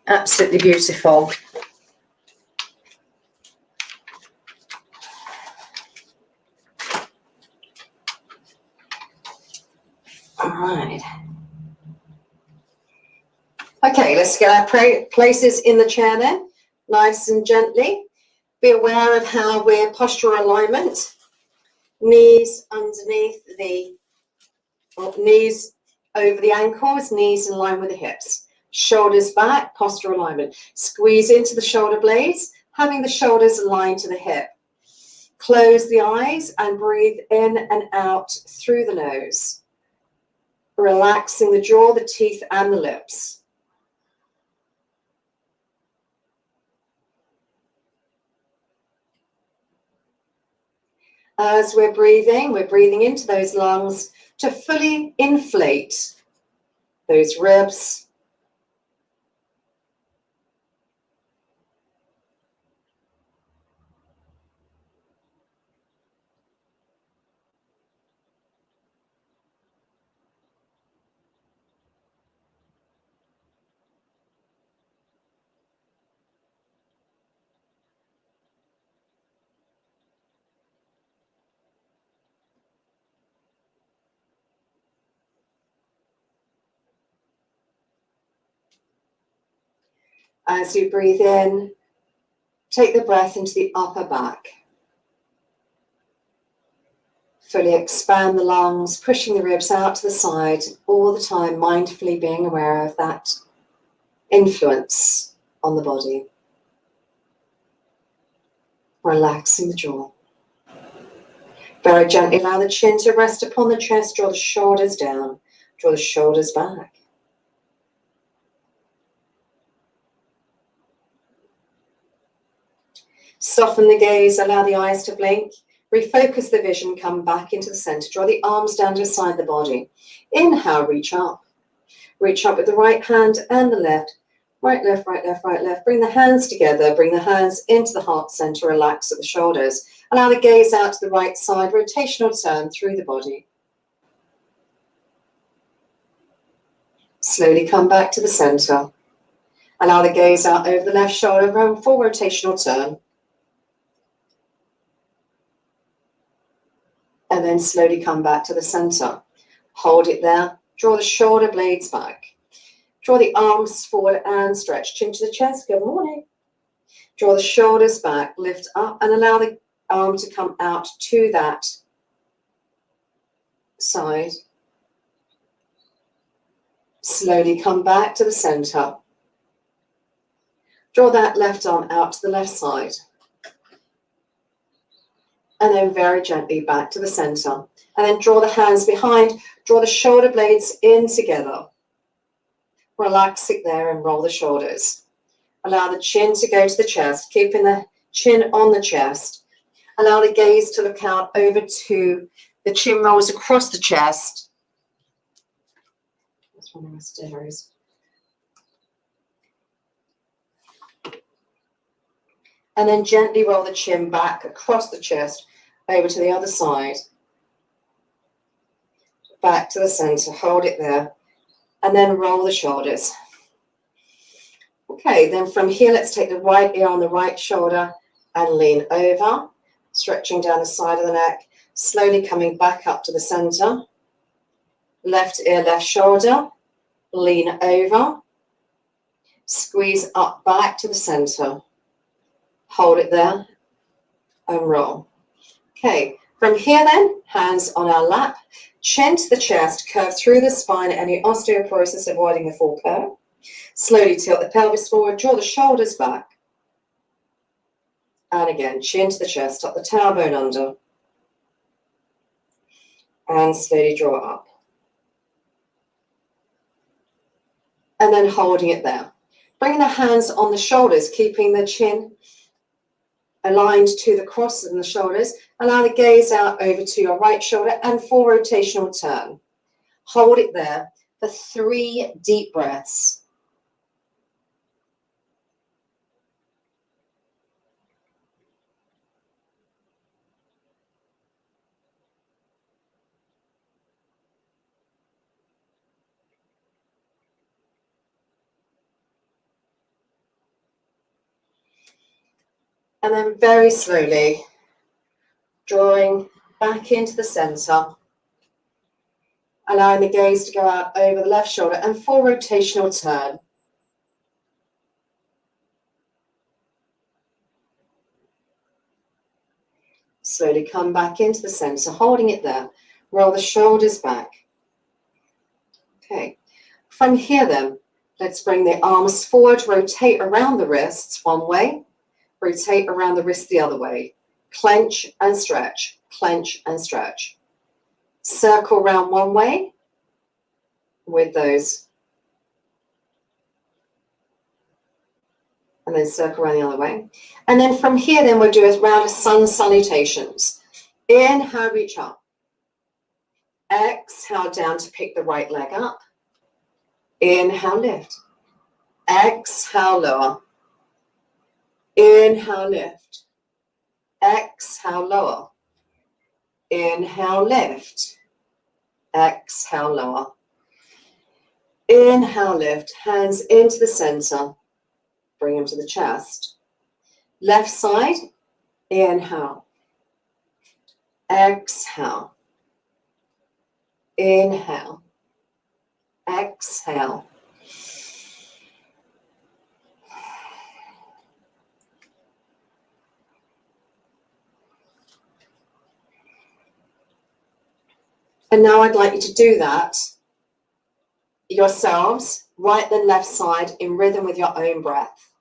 Absolutely beautiful. All right. Okay, let's get our places in the chair then, nice and gently. Be aware of how we're postural alignment. Knees underneath the, knees over the ankles, knees in line with the hips. Shoulders back, postural alignment. Squeeze into the shoulder blades, having the shoulders aligned to the hip. Close the eyes and breathe in and out through the nose. Relaxing the jaw, the teeth, and the lips. As we're breathing into those lungs to fully inflate those ribs. As you breathe in, take the breath into the upper back. Fully expand the lungs, pushing the ribs out to the side, all the time mindfully being aware of that influence on the body. Relaxing the jaw. Very gently allow the chin to rest upon the chest, draw the shoulders down, draw the shoulders back. Soften the gaze, allow the eyes to blink. Refocus the vision, come back into the center. Draw the arms down to side the body. Inhale, reach up. Reach up with the right hand and the left. Right, left, right, left, right, left. Bring the hands together. Bring the hands into the heart center. Relax at the shoulders. Allow the gaze out to the right side. Rotational turn through the body. Slowly come back to the center. Allow the gaze out over the left shoulder. Full rotational turn. And then slowly come back to the center. Hold it there. Draw the shoulder blades back. Draw the arms forward and stretch. Chin to the chest. Good morning. Draw the shoulders back. Lift up and allow the arm to come out to that side. Slowly come back to the center. Draw that left arm out to the left side. And then very gently back to the center. And then draw the hands behind. Draw the shoulder blades in together. Relax it there and roll the shoulders. Allow the chin to go to the chest, keeping the chin on the chest. Allow the gaze to look out over to the chin rolls across the chest. That's one of my stairs. And then gently roll the chin back across the chest, over to the other side. Back to the center, hold it there. And then roll the shoulders. Okay, then from here, let's take the right ear on the right shoulder and lean over, stretching down the side of the neck, slowly coming back up to the center. Left ear, left shoulder, lean over, squeeze up back to the center. Hold it there and roll. Okay, from here then, hands on our lap, chin to the chest, curve through the spine, any osteoporosis avoiding the full curve. Slowly tilt the pelvis forward, draw the shoulders back. And again, chin to the chest, tuck the tailbone under. And slowly draw up. And then holding it there. Bringing the hands on the shoulders, keeping the chin aligned to the cross in the shoulders. Allow the gaze out over to your right shoulder and full rotational turn. Hold it there for 3 deep breaths. And then very slowly drawing back into the center, allowing the gaze to go out over the left shoulder and full rotational turn. Slowly come back into the center, holding it there. Roll the shoulders back. Okay, from here then, let's bring the arms forward, rotate around the wrists one way, rotate around the wrist the other way. Clench and stretch, clench and stretch. Circle around one way with those. And then circle around the other way. And then from here, then we'll do a round of sun salutations. Inhale, reach up. Exhale down to pick the right leg up. Inhale, lift. Exhale, lower. Inhale, lift. Exhale, lower. Inhale, lift. Exhale, lower. Inhale, lift. Hands into the center. Bring them to the chest. Left side, inhale. Exhale. Inhale. Exhale. And now I'd like you to do that yourselves, right then left side, in rhythm with your own breath.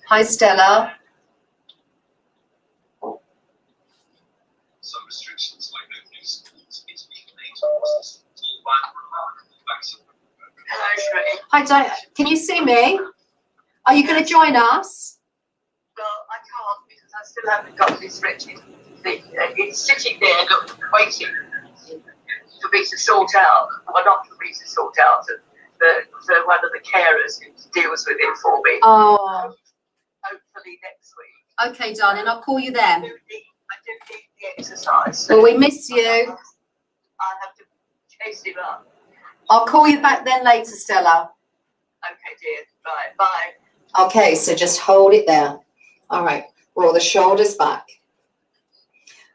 Hi, Stella. Some restrictions like opening schools need to be made. Hello, Shruti. Hi, Diane. Can you see me? Are you going to join us? Well, I can't because I still haven't got this wretched thing. It's sitting there, waiting for me to sort out. Well, not for me to sort out, for one of the carers who deals with it for me. Oh. Hopefully next week. Okay, darling. I'll call you then. I do need the exercise. Well, we miss you. I have to chase him up. I'll call you back then later, Stella. Okay, dear. Right, bye. Okay, so just hold it there. All right. Roll the shoulders back.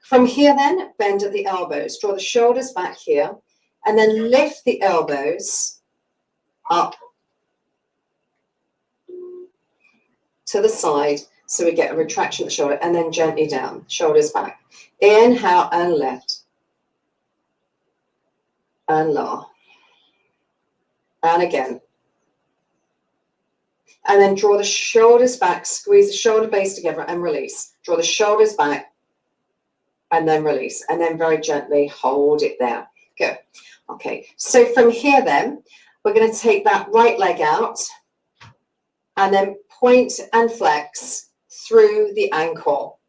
From here then, bend at the elbows. Draw the shoulders back here. And then lift the elbows up to the side so we get a retraction of the shoulder, and then gently down, shoulders back. Inhale and lift. And lower. And again. And then draw the shoulders back, squeeze the shoulder blades together and release. Draw the shoulders back and then release. And then very gently hold it there. Good. Okay, so from here then, we're going to take that right leg out and then point and flex through the ankle.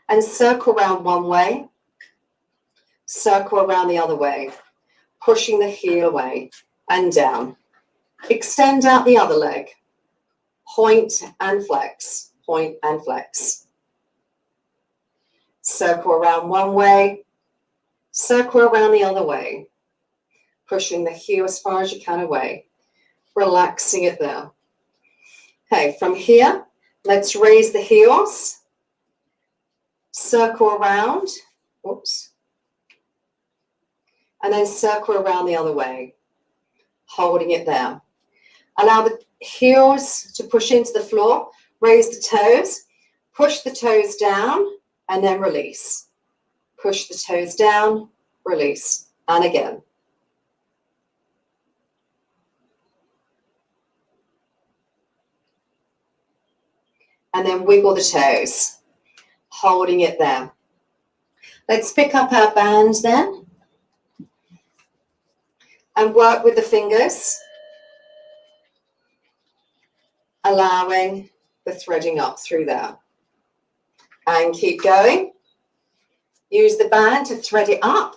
And circle around one way, circle around the other way, pushing the heel away and down. Extend out the other leg. Point and flex, point and flex. Circle around one way, circle around the other way, pushing the heel as far as you can away, relaxing it there. Okay, from here, let's raise the heels, circle around, whoops, and then circle around the other way, holding it there. Allow the heels to push into the floor, raise the toes, push the toes down, and then release. Push the toes down, release, and again. And then wiggle the toes, holding it there. Let's pick up our band then and work with the fingers, allowing the threading up through there. And keep going. Use the band to thread it up.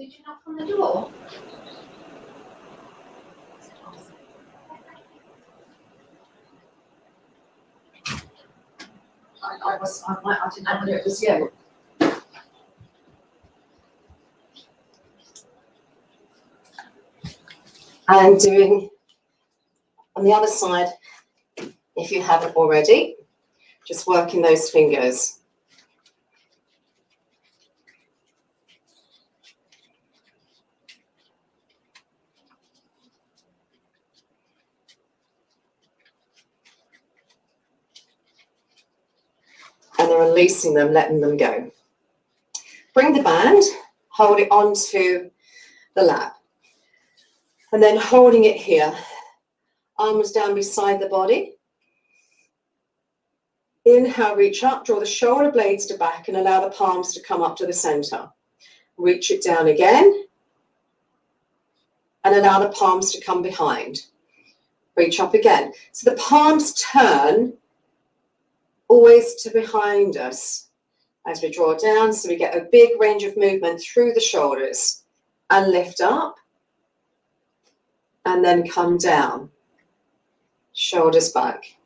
Did you knock on the door? I didn't know whether it was you. And doing on the other side, if you haven't already, just working those fingers. And then releasing them, letting them go. Bring the band, hold it onto the lap. And then holding it here, arms down beside the body. Inhale, reach up, draw the shoulder blades to back and allow the palms to come up to the center. Reach it down again and allow the palms to come behind. Reach up again. So the palms turn always to behind us as we draw down, so we get a big range of movement through the shoulders and lift up and then come down. Shoulders back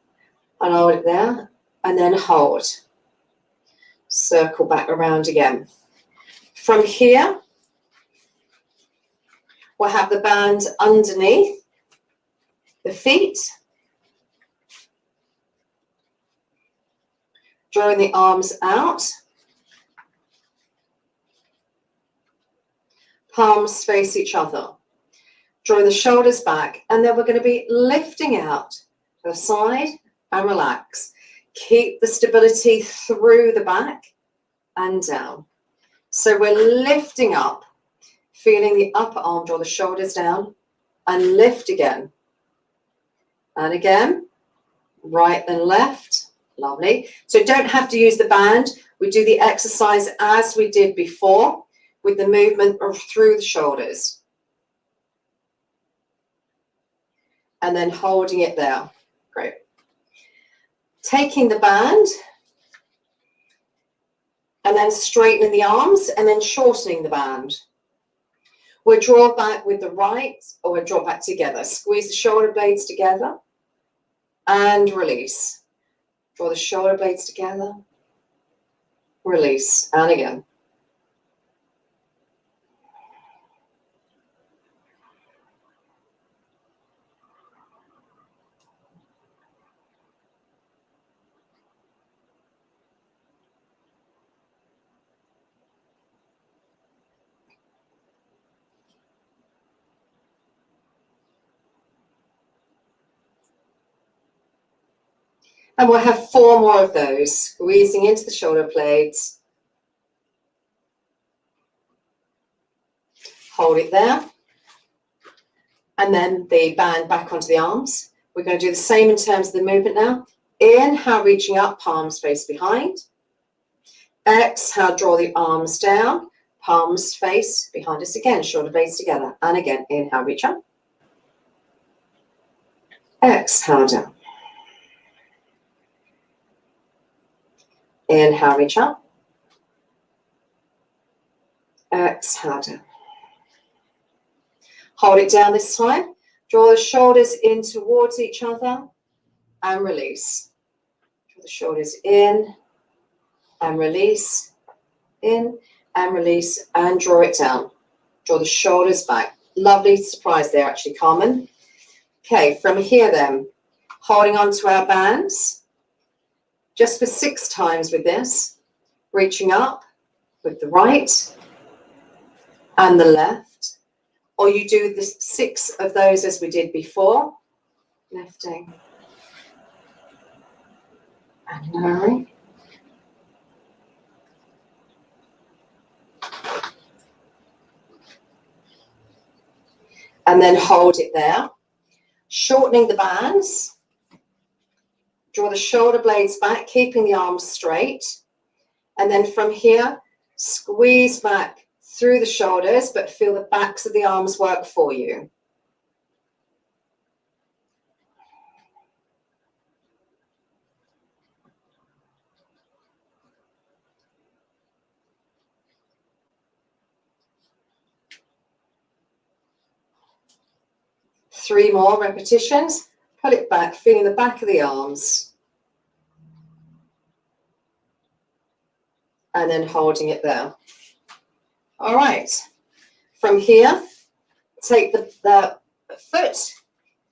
and hold it there and then hold. Circle back around again. From here, we'll have the band underneath the feet. Drawing the arms out. Palms face each other. Drawing the shoulders back, and then we're going to be lifting out to the side and relax. Keep the stability through the back and down. So we're lifting up, feeling the upper arm, draw the shoulders down, and lift again. And again, right and left. Lovely. So don't have to use the band. We do the exercise as we did before with the movement through the shoulders. And then holding it there. Great. Taking the band and then straightening the arms and then shortening the band. We'll draw back with the right, or we'll draw back together. Squeeze the shoulder blades together and release. Draw the shoulder blades together, release, and again. And we'll have 4 more of those, squeezing into the shoulder blades. Hold it there. And then the band back onto the arms. We're going to do the same in terms of the movement now. Inhale, reaching up, palms face behind. Exhale, draw the arms down, palms face behind us again, shoulder blades together. And again, inhale, reach up. Exhale, down. Inhale, reach up. Exhale, down. Hold it down this time. Draw the shoulders in towards each other and release. Draw the shoulders in and release, in and release, and draw it down. Draw the shoulders back. Lovely surprise there, actually, Carmen. Okay, from here then, holding on to our bands, just for 6 times with this, reaching up with the right and the left, or you do the 6 of those as we did before, lifting and lowering. And then hold it there, shortening the bands. Draw the shoulder blades back, keeping the arms straight. And then from here, squeeze back through the shoulders, but feel the backs of the arms work for you. 3 more repetitions. Pull it back, feeling the back of the arms. And then holding it there. All right. From here, take the foot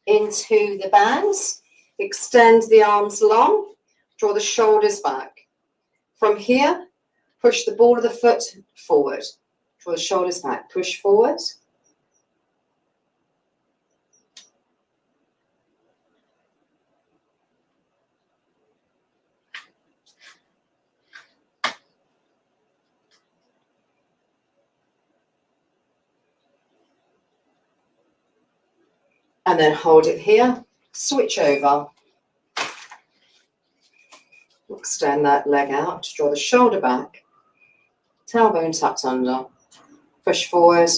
into the bands, extend the arms long, draw the shoulders back. From here, push the ball of the foot forward, draw the shoulders back, push forward. And then hold it here, switch over. Extend that leg out, draw the shoulder back, tailbone tucked under, push forward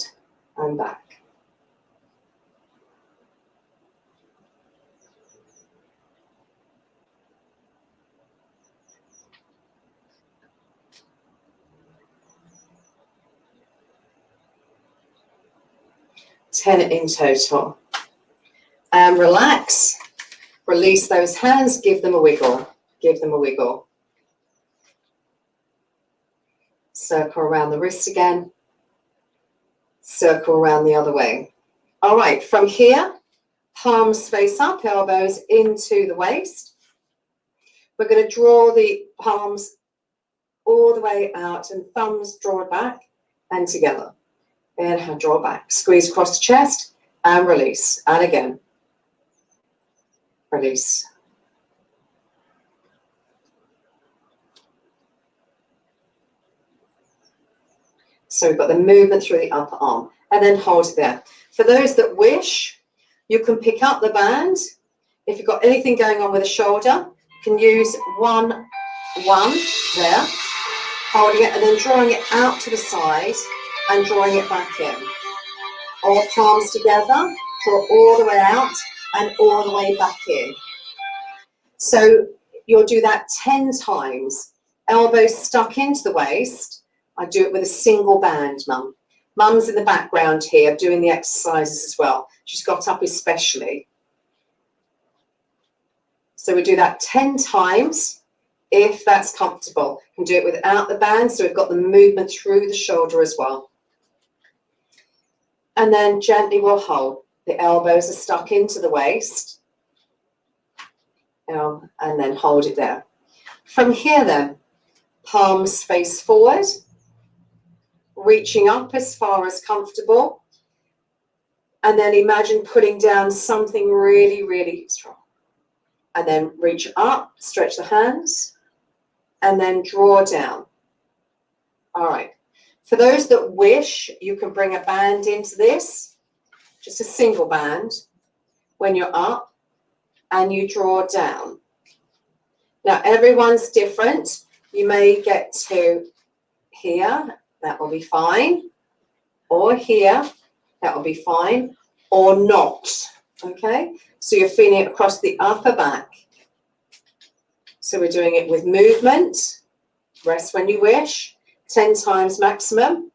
and back. Ten in total. And relax, release those hands, give them a wiggle, give them a wiggle. Circle around the wrist again, circle around the other way. All right, from here, palms face up, elbows into the waist. We're going to draw the palms all the way out and thumbs draw back and together. Inhale, draw back, squeeze across the chest and release. And again, release. So we've got the movement through the upper arm and then hold it there. For those that wish, you can pick up the band. If you've got anything going on with the shoulder, you can use one there, holding it and then drawing it out to the side and drawing it back in. Or palms together, draw all the way out and all the way back in. So you'll do that 10 times. Elbows stuck into the waist. I do it with a single band, Mum. Mum's in the background here doing the exercises as well. She's got up especially. So we do that 10 times if that's comfortable. You can do it without the band, so we've got the movement through the shoulder as well. And then gently we'll hold. The elbows are stuck into the waist. And then hold it there. From here then, palms face forward, reaching up as far as comfortable. And then imagine putting down something really, really strong. And then reach up, stretch the hands, and then draw down. All right. For those that wish, you can bring a band into this, just a single band, when you're up, and you draw down. Now, everyone's different. You may get to here, that will be fine, or here, that will be fine, or not, okay? So you're feeling it across the upper back. So we're doing it with movement, rest when you wish, 10 times maximum,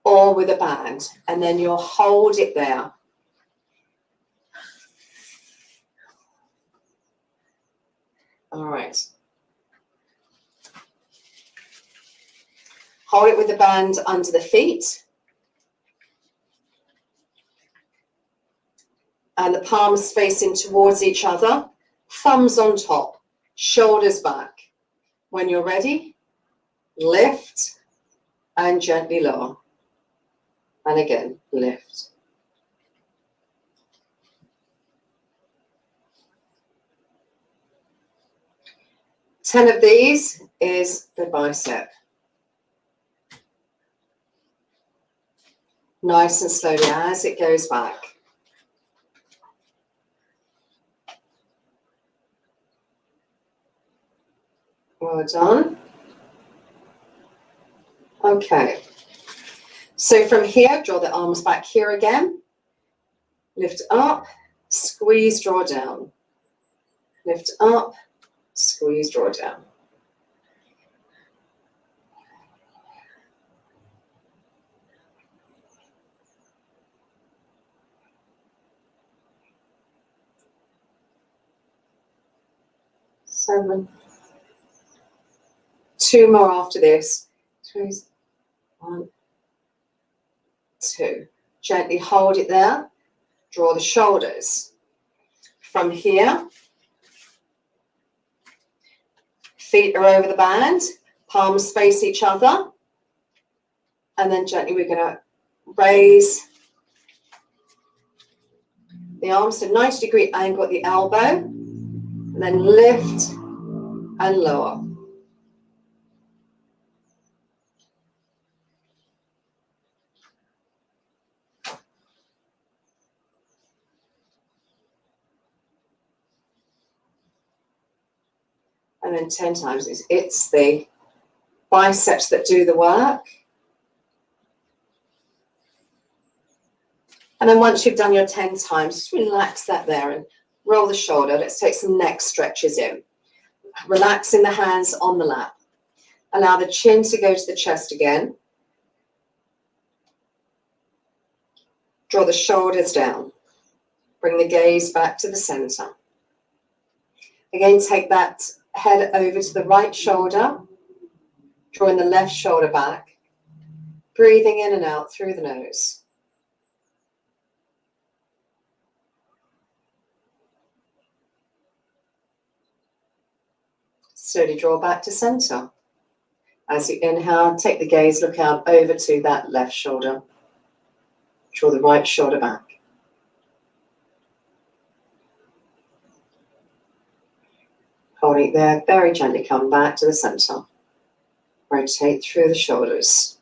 or with a band, and then you'll hold it there. All right. Hold it with the band under the feet. And the palms facing towards each other. Thumbs on top. Shoulders back. When you're ready, lift and gently lower. And again, lift. Ten of these is the bicep. Nice and slowly as it goes back. Well done. Okay. So from here, draw the arms back here again. Lift up, squeeze, draw down. Lift up, squeeze, draw down. 7. 2 more after this. 3, 1, 2. Gently hold it there. Draw the shoulders. From here, feet are over the band, palms face each other, and then gently we're going to raise the arms to 90-degree angle at the elbow, and then lift and lower. And then 10 times. It's the biceps that do the work. And then once you've done your 10 times, just relax that there and roll the shoulder. Let's take some neck stretches in. Relaxing the hands on the lap. Allow the chin to go to the chest again. Draw the shoulders down. Bring the gaze back to the center. Again, take that head over to the right shoulder. Drawing the left shoulder back. Breathing in and out through the nose. Slowly draw back to center. As you inhale, take the gaze, look out over to that left shoulder. Draw the right shoulder back. Holding it there, very gently come back to the center. Rotate through the shoulders.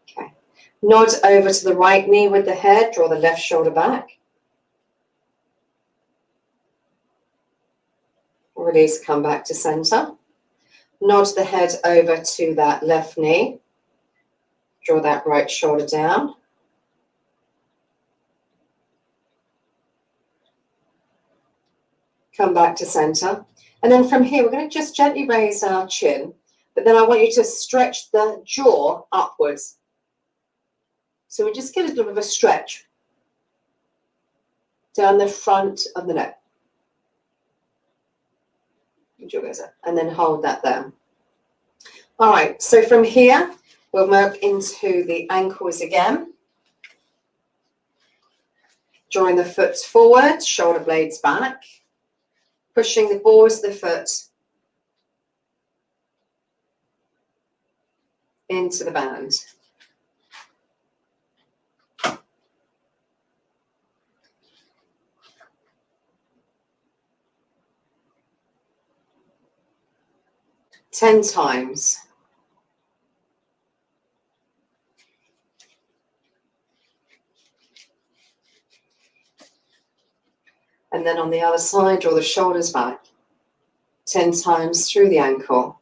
Okay. Nod over to the right knee with the head, draw the left shoulder back. Release, come back to center. Nod the head over to that left knee. Draw that right shoulder down. Come back to center. And then from here, we're going to just gently raise our chin, but then I want you to stretch the jaw upwards. So we just get a little bit of a stretch down the front of the neck. And then hold that there. All right, so from here, we'll move into the ankles again. Drawing the foot forward, shoulder blades back. Pushing the balls of the foot into the band. Ten times. And then on the other side, draw the shoulders back. 10 times through the ankle.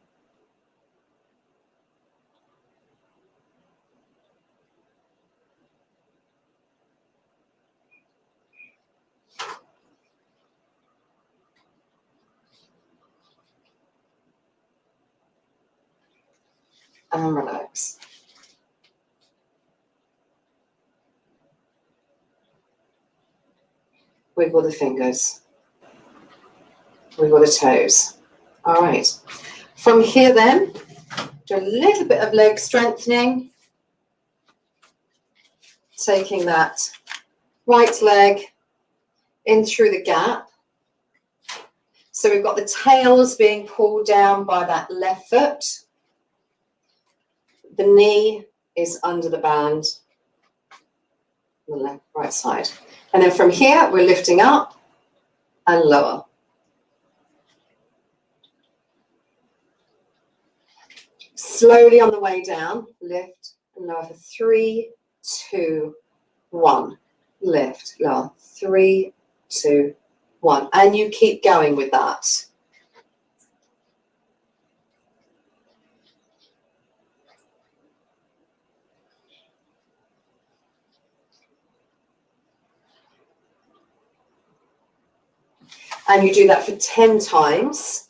And relax. Wiggle the fingers. Wiggle the toes. All right. From here then, do a little bit of leg strengthening. Taking that right leg in through the gap. So we've got the tails being pulled down by that left foot. The knee is under the band on the left, right side. And then from here, we're lifting up and lower. Slowly on the way down, lift and lower for 3, 2, 1. Lift, lower, 3, 2, 1. And you keep going with that. And you do that for 10 times.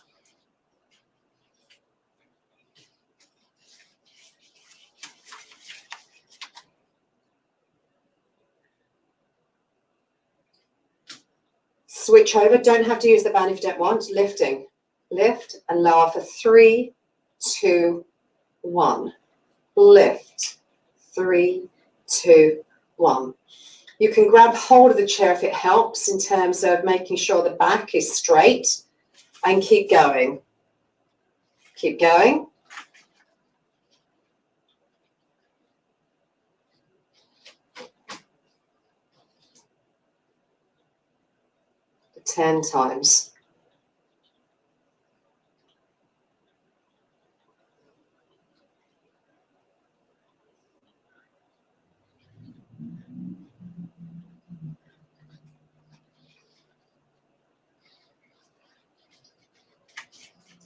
Switch over. Don't have to use the band if you don't want. Lifting. Lift and lower for 3, 2, 1. Lift. 3, 2, 1. You can grab hold of the chair if it helps in terms of making sure the back is straight, and keep going. Keep going. For 10 times.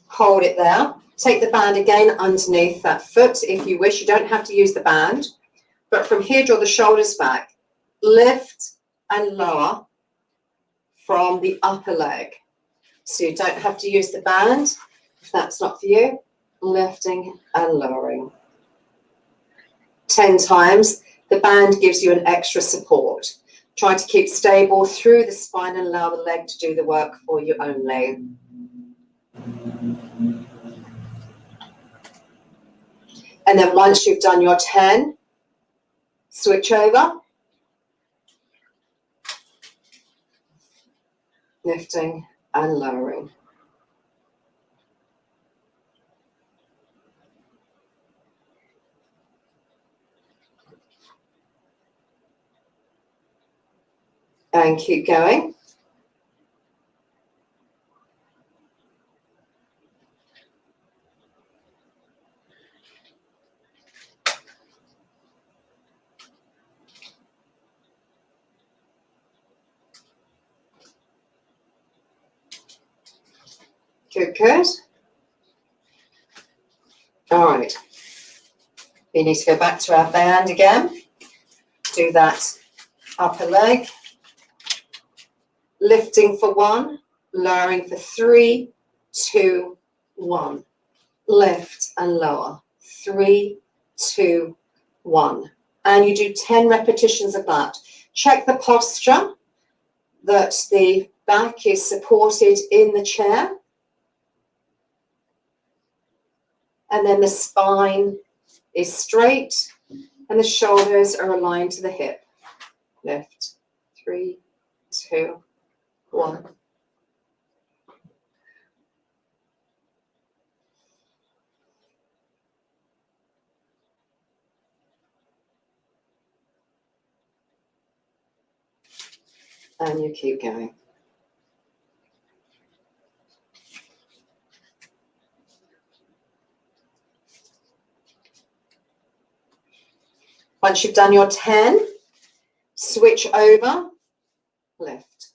Hold it there. Take the band again underneath that foot if you wish. You don't have to use the band. But from here, draw the shoulders back. Lift and lower from the upper leg. So you don't have to use the band if that's not for you. Lifting and lowering. 10 times. The band gives you an extra support. Try to keep stable through the spine and allow the leg to do the work for you only. And then once you've done your 10, switch over. Lifting and lowering. And keep going. Good, good. All right. We need to go back to our band again. Do that upper leg. Lifting for 1, lowering for 3, 2, 1. Lift and lower. 3, 2, 1. And you do 10 repetitions of that. Check the posture, that the back is supported in the chair. And then the spine is straight and the shoulders are aligned to the hip. Lift. 3, 2, 1. And you keep going. Once you've done your 10, switch over, lift.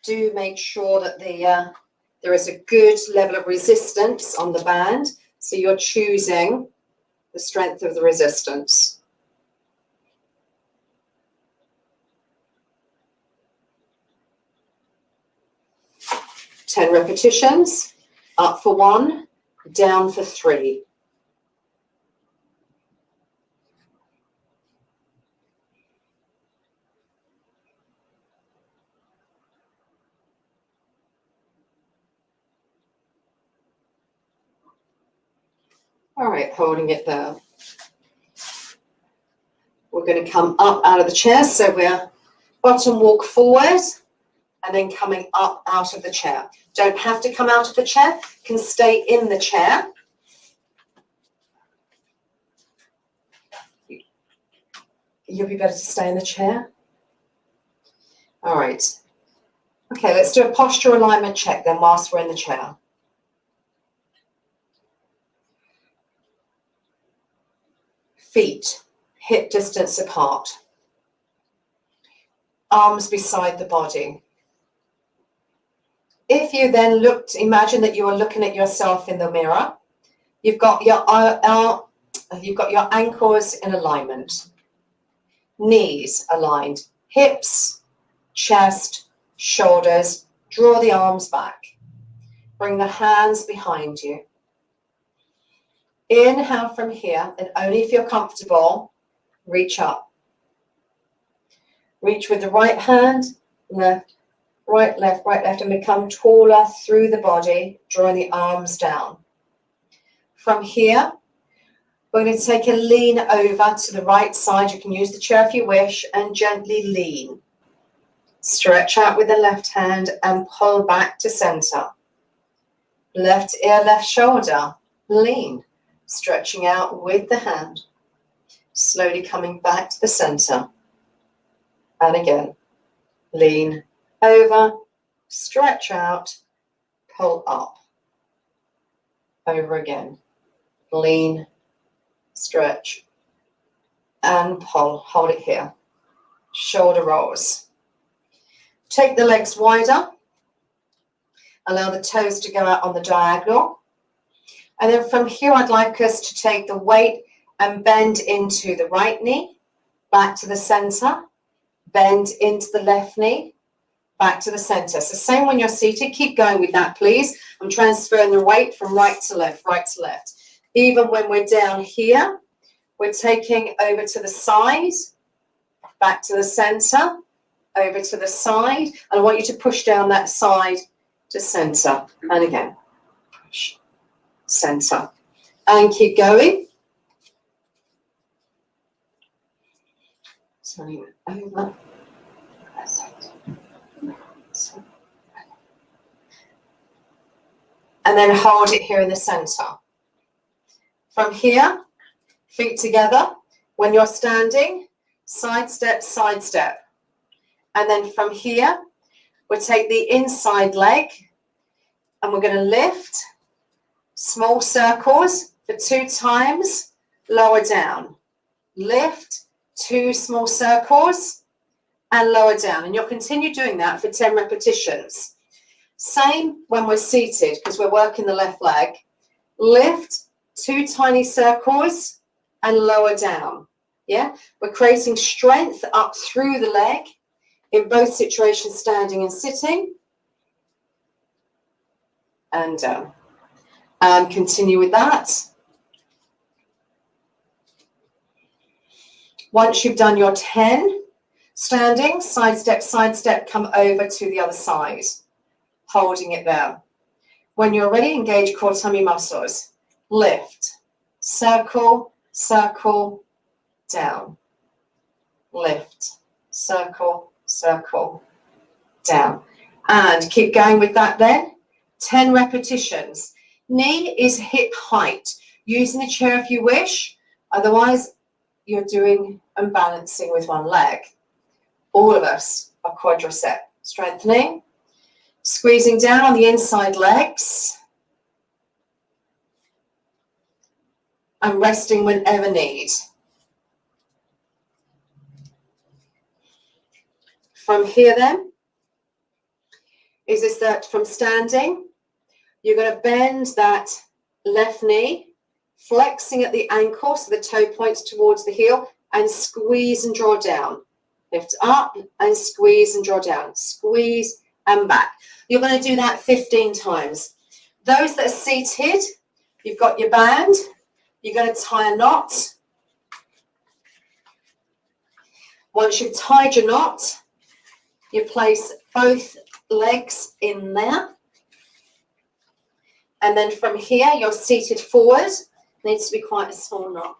Do make sure that there is a good level of resistance on the band, so you're choosing the strength of the resistance. Ten repetitions, up for 1, down for 3. All right, holding it there. We're going to come up out of the chair, so we're bottom walk forward and then coming up out of the chair. Don't have to come out of the chair, can stay in the chair. You'll be better to stay in the chair. All right. Okay, let's do a posture alignment check then whilst we're in the chair. Feet hip distance apart. Arms beside the body. If you then imagine that you are looking at yourself in the mirror. You've got your ankles in alignment. Knees aligned. Hips, chest, shoulders. Draw the arms back. Bring the hands behind you. Inhale from here, and only if you're comfortable, reach up. Reach with the right hand, left, right, left, and become taller through the body, drawing the arms down. From here, we're going to take a lean over to the right side. You can use the chair if you wish, and gently lean. Stretch out with the left hand and pull back to center. Left ear, left shoulder, lean. Stretching out with the hand. Slowly coming back to the center. And again, lean over, stretch out, pull up. Over again. Lean, stretch, and pull. Hold it here. Shoulder rolls. Take the legs wider. Allow the toes to go out on the diagonal. And then from here, I'd like us to take the weight and bend into the right knee, back to the center, bend into the left knee, back to the center. So same when you're seated, keep going with that, please. I'm transferring the weight from right to left, right to left. Even when we're down here, we're taking over to the side, back to the center, over to the side. And I want you to push down that side to center. And again, push, center. And keep going. Turning over. And then hold it here in the center. From here, feet together. When you're standing, side step, side step. And then from here, we'll take the inside leg and we're going to lift small circles for 2 times, lower down. Lift 2 small circles and lower down. And you'll continue doing that for 10 repetitions. Same when we're seated because we're working the left leg. Lift 2 tiny circles and lower down. Yeah, we're creating strength up through the leg in both situations, standing and sitting. And down. And continue with that. Once you've done your 10 standing, side step, come over to the other side, holding it there. When you're ready, engage core tummy muscles. Lift, circle, circle, down. Lift, circle, circle, down. And keep going with that then. 10 repetitions. Knee is hip height. Using the chair if you wish. Otherwise, you're doing and balancing with one leg. All of us are quadricep. Strengthening. Squeezing down on the inside legs. And resting whenever need. From here then, is that from standing, you're going to bend that left knee, flexing at the ankle so the toe points towards the heel, and squeeze and draw down. Lift up and squeeze and draw down. Squeeze and back. You're going to do that 15 times. Those that are seated, you've got your band. You're going to tie a knot. Once you've tied your knot, you place both legs in there. And then from here, you're seated forward. Needs to be quite a small knot.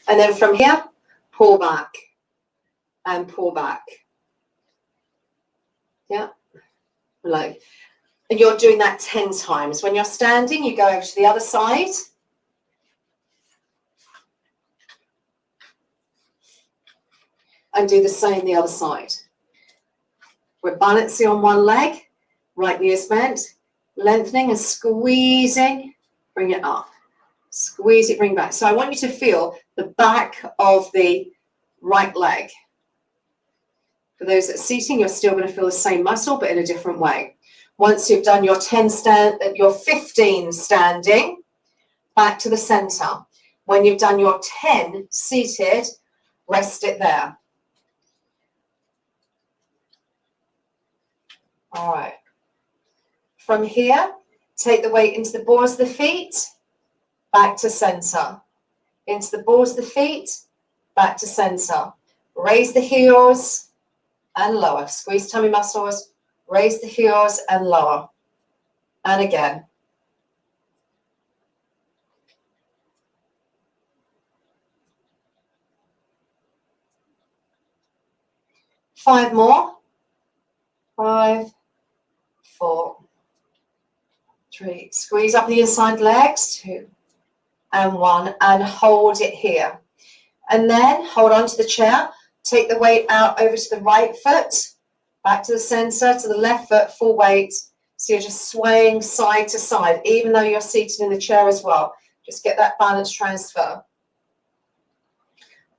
And then from here, pull back and pull back. Yeah, like, and you're doing that 10 times. When you're standing, you go over to the other side. And do the same the other side. We're balancing on one leg, right knee is bent, lengthening and squeezing, bring it up. Squeeze it, bring back. So I want you to feel the back of the right leg. For those that are seating, you're still going to feel the same muscle, but in a different way. Once you've done your 15 standing, back to the center. When you've done your 10 seated, rest it there. All right. From here, take the weight into the balls of the feet, back to center. Into the balls of the feet, back to center. Raise the heels and lower. Squeeze tummy muscles, raise the heels and lower. And again. Five more. 5, 4, 3. Squeeze up the inside legs. 2 and 1. And hold it here. And then hold on to the chair. Take the weight out over to the right foot. Back to the center, to the left foot, full weight. So you're just swaying side to side, even though you're seated in the chair as well. Just get that balance transfer.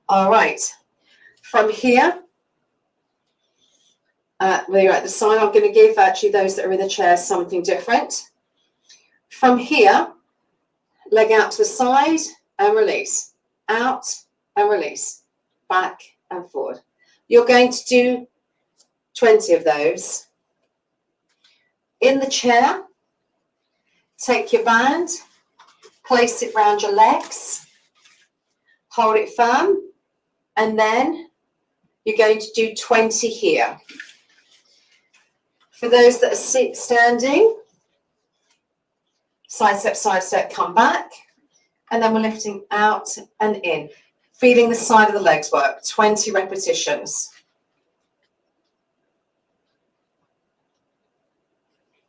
All right. From here, when you're at the side, I'm going to give actually those that are in the chair something different. From here, leg out to the side and release. Out and release. Back and forward. You're going to do 20 of those. In the chair, take your band, place it round your legs, hold it firm, and then you're going to do 20 here. For those that are standing, side step, come back, and then we're lifting out and in, feeling the side of the legs work, 20 repetitions.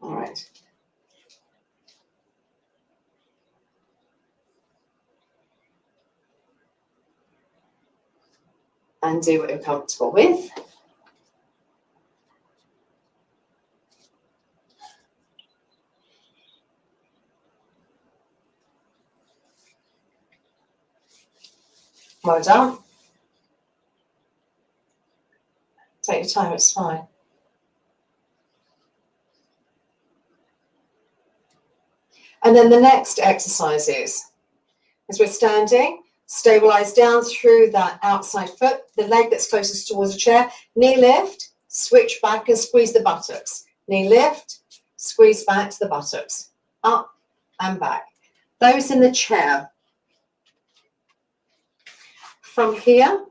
All right. And do what you're comfortable with. Well done. Take your time, it's fine. And then the next exercise is, as we're standing, stabilize down through that outside foot, the leg that's closest towards the chair, knee lift, switch back and squeeze the buttocks. Knee lift, squeeze back to the buttocks, up and back. Those in the chair. From here,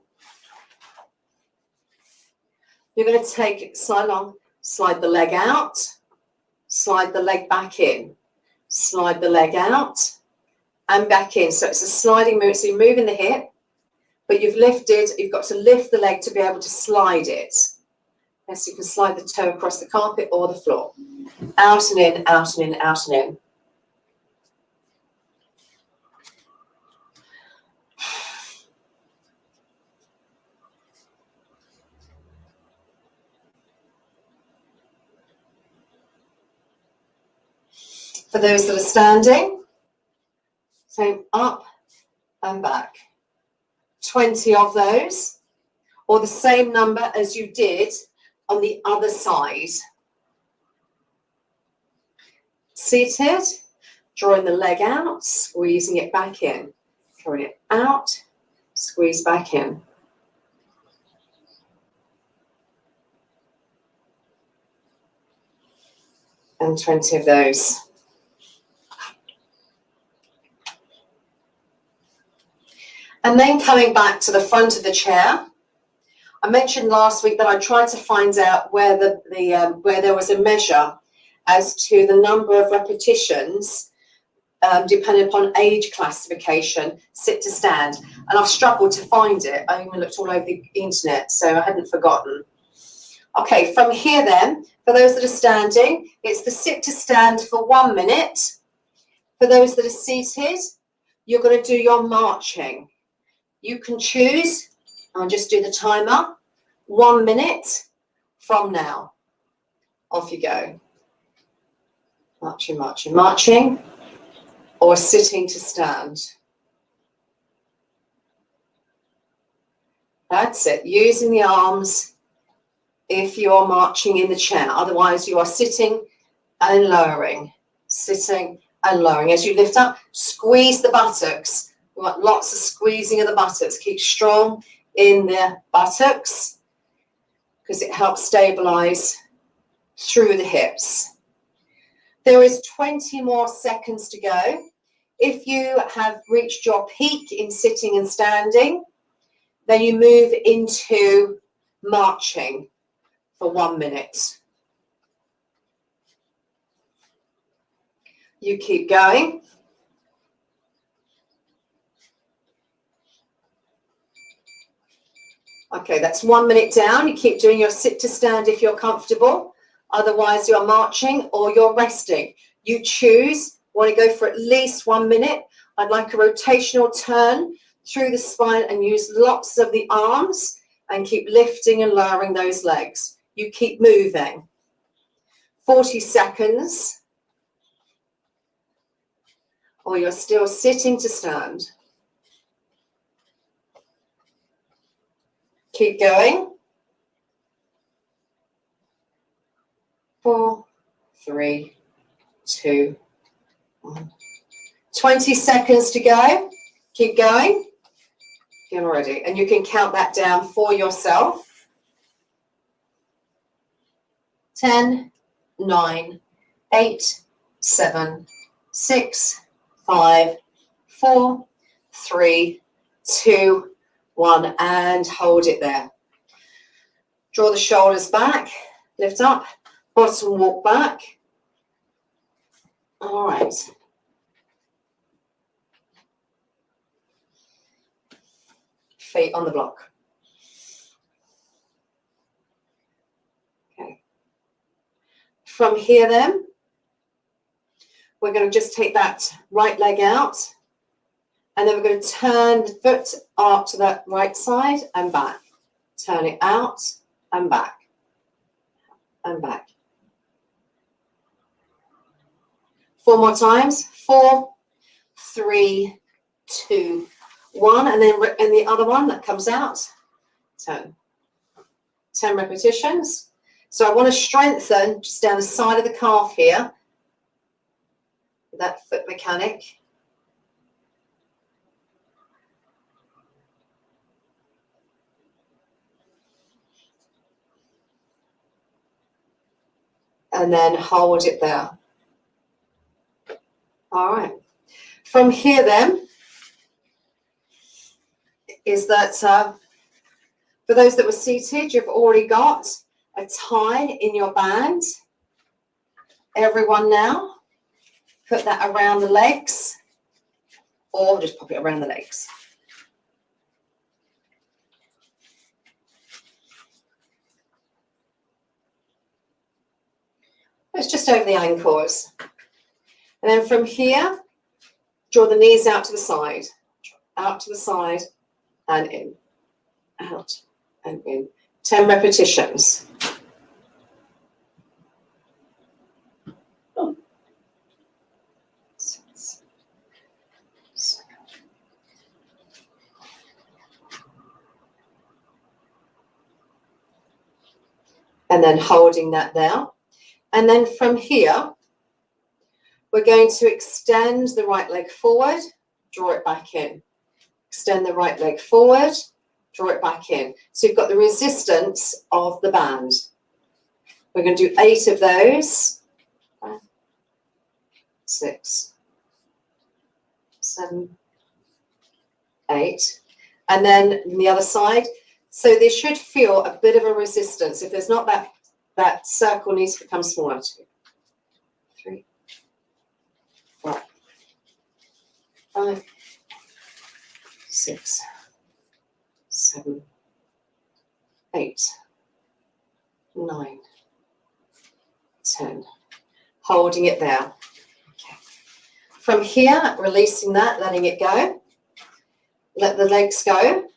you're going to take it side long, slide the leg out, slide the leg back in, slide the leg out and back in. So it's a sliding move. So you're moving the hip, but you've lifted, you've got to lift the leg to be able to slide it. Yes, you can slide the toe across the carpet or the floor. Out and in, out and in, out and in. For those that are standing, same up and back. 20 of those, or the same number as you did on the other side. Seated, drawing the leg out, squeezing it back in. Drawing it out, squeeze back in. And 20 of those. And then coming back to the front of the chair, I mentioned last week that I tried to find out where where there was a measure as to the number of repetitions, depending upon age classification, sit to stand. And I've struggled to find it. I even looked all over the internet, so I hadn't forgotten. Okay, from here then, for those that are standing, it's the sit to stand for 1 minute. For those that are seated, you're going to do your marching. You can choose, I'll just do the timer, 1 minute from now. Off you go. Marching, marching, marching, or sitting to stand. That's it, using the arms if you are marching in the chair. Otherwise, you are sitting and lowering, sitting and lowering. As you lift up, squeeze the buttocks. We want lots of squeezing of the buttocks. Keep strong in the buttocks because it helps stabilize through the hips. There is 20 more seconds to go. If you have reached your peak in sitting and standing, Then you move into marching for 1 minute. You keep going. Okay, that's 1 minute down. You keep doing your sit to stand if you're comfortable. Otherwise, you're marching or you're resting. You choose. Want to go for at least 1 minute. I'd like a rotational turn through the spine and use lots of the arms and keep lifting and lowering those legs. You keep moving. 40 seconds. Or you're still sitting to stand. Keep going. 4, 3, 2, 1. 20 seconds to go. Keep going. Get ready. And you can count that down for yourself. 10, 9, 8, 7, 6, 5, 4, 3, 2, 1, and hold it there. Draw the shoulders back, lift up, bottom walk back. All right. Feet on the block. Okay. From here then, we're going to just take that right leg out, and then we're going to turn the foot up to that right side and back. Turn it out and back and back. 4 more times. 4, 3, 2, 1, and then in the other one that comes out. 10 repetitions. So I want to strengthen just down the side of the calf here. That foot mechanic. And then hold it there. All right. From here then, is that for those that were seated, you've already got a tie in your band. Everyone now, put that around the legs, or just pop it around the legs. It's just over the ankles. And then from here, draw the knees out to the side, and in, out and in. 10 repetitions. Oh. 6, 7. And then holding that there. And then from here, we're going to extend the right leg forward, draw it back in. Extend the right leg forward, draw it back in. So you've got the resistance of the band. We're going to do 8 of those. 5, 6, 7, 8. And then the other side. So they should feel a bit of a resistance. If there's not that circle needs to become smaller. 2, 3, 4, 5, 6, 7, 8, 9, 10. Holding it there. Okay. From here, releasing that, letting it go. Let the legs go.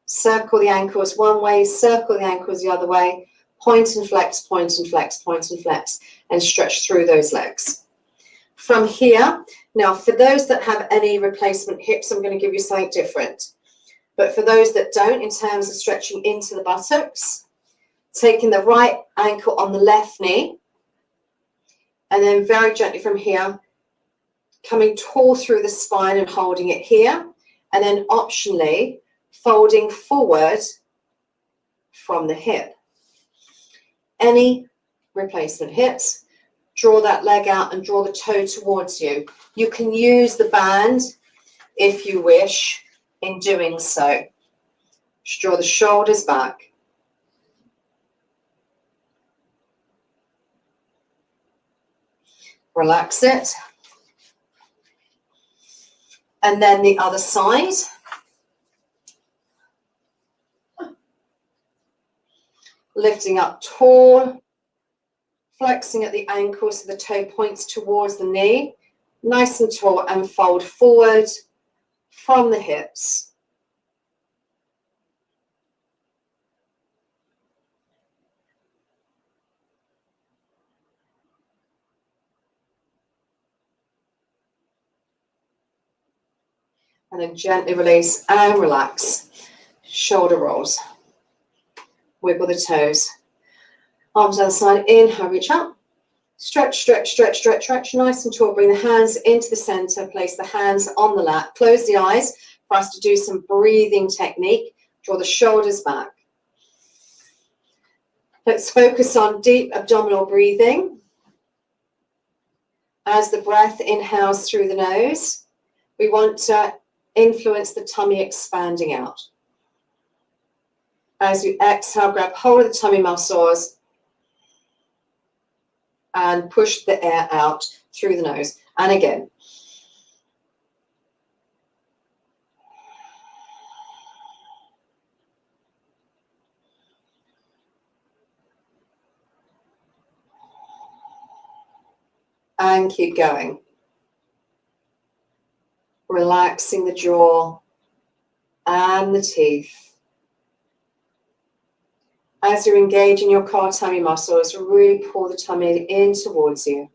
Circle the ankles one way, circle the ankles the other way. Point and flex, point and flex, point and flex, and stretch through those legs. From here, now for those that have any replacement hips, I'm going to give you something different. But for those that don't, in terms of stretching into the buttocks, taking the right ankle on the left knee, and then very gently from here, coming tall through the spine and holding it here, and then optionally folding forward from the hip. Any replacement hips, draw that leg out and draw the toe towards you. You can use the band if you wish in doing so. Just draw the shoulders back. Relax it. And then the other side. Lifting up tall, flexing at the ankle so the toe points towards the knee. Nice and tall, and fold forward from the hips. And then gently release and relax. Shoulder rolls. Wiggle the toes. Arms down the side. Inhale, reach up. Stretch, stretch, stretch, stretch, stretch. Nice and tall. Bring the hands into the center. Place the hands on the lap. Close the eyes for us to do some breathing technique. Draw the shoulders back. Let's focus on deep abdominal breathing. As the breath inhales through the nose, we want to influence the tummy expanding out. As you exhale, grab hold of the tummy muscles and push the air out through the nose. And again. And keep going. Relaxing the jaw and the teeth. As you're engaging your core tummy muscles, really pull the tummy in towards you.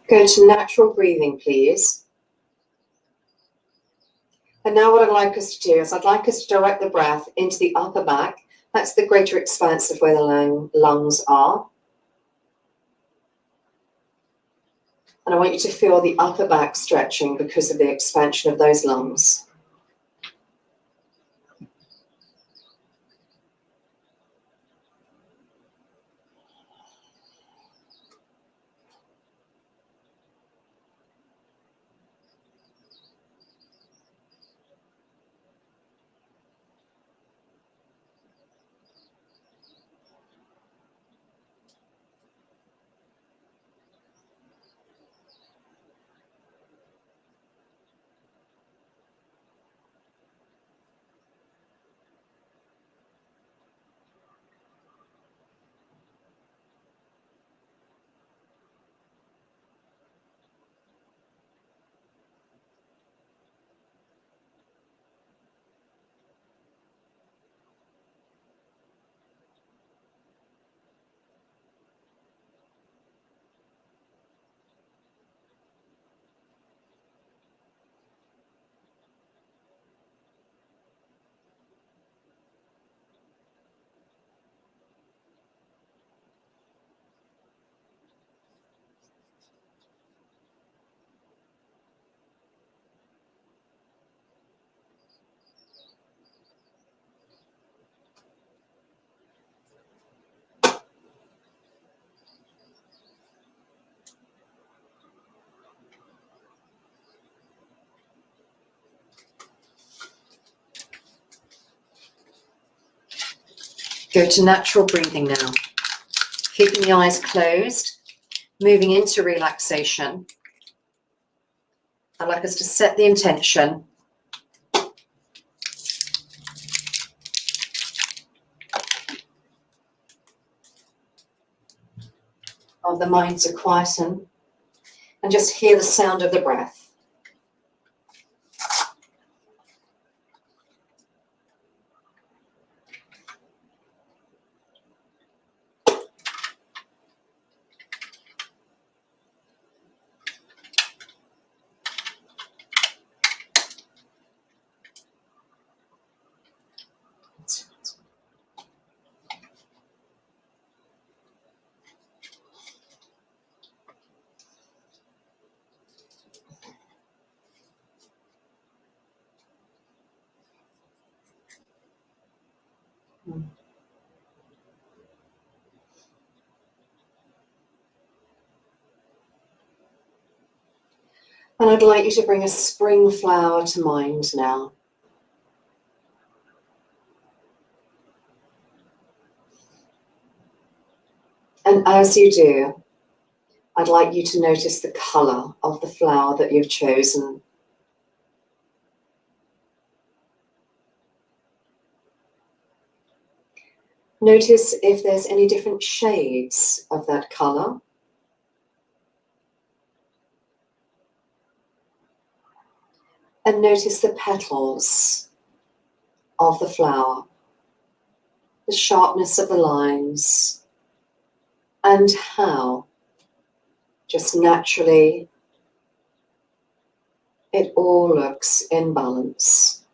Go to natural breathing, please. And now what I'd like us to do is I'd like us to direct the breath into the upper back. That's the greater expanse of where the lungs are. And I want you to feel the upper back stretching because of the expansion of those lungs. Go to natural breathing now. Keeping the eyes closed, moving into relaxation. I'd like us to set the intention of the mind to quieten and just hear the sound of the breath. And I'd like you to bring a spring flower to mind now. And as you do, I'd like you to notice the colour of the flower that you've chosen. Notice if there's any different shades of that colour. And notice the petals of the flower, the sharpness of the lines, and how, just naturally, it all looks in balance.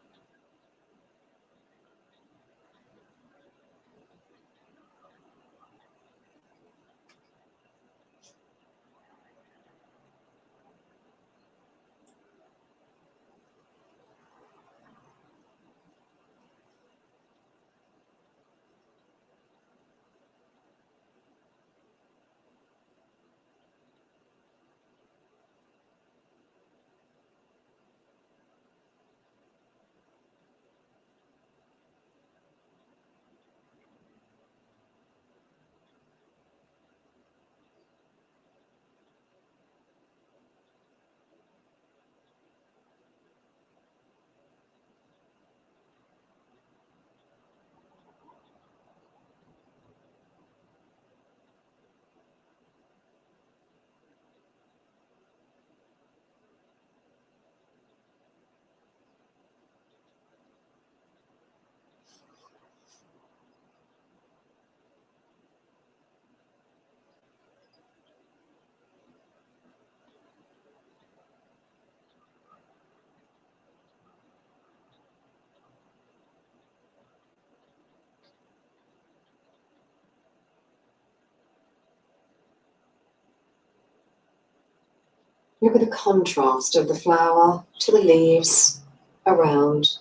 Look at the contrast of the flower to the leaves around.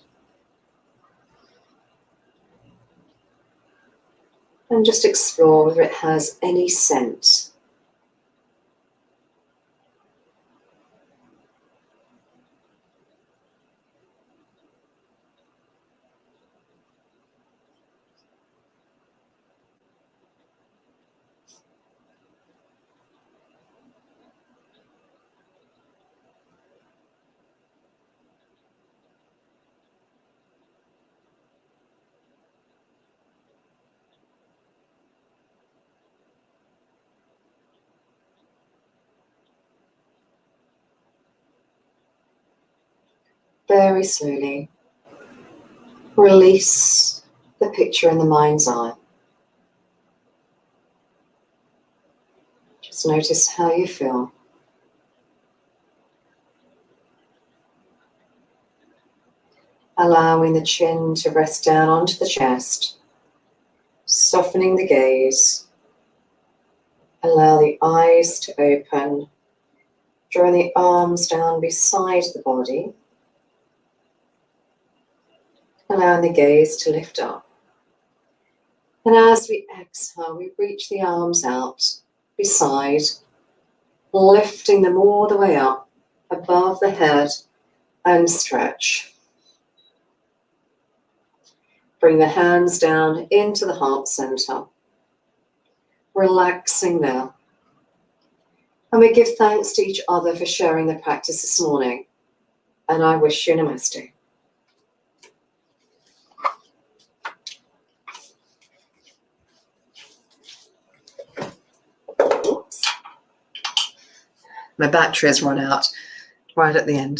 And just explore whether it has any scent. Very slowly, release the picture in the mind's eye. Just notice how you feel. Allowing the chin to rest down onto the chest, softening the gaze. Allow the eyes to open, drawing the arms down beside the body. Allowing the gaze to lift up. And as we exhale, we reach the arms out beside, lifting them all the way up above the head and stretch. Bring the hands down into the heart center. Relaxing there. And we give thanks to each other for sharing the practice this morning. And I wish you namaste. Oops. My battery has run out right at the end.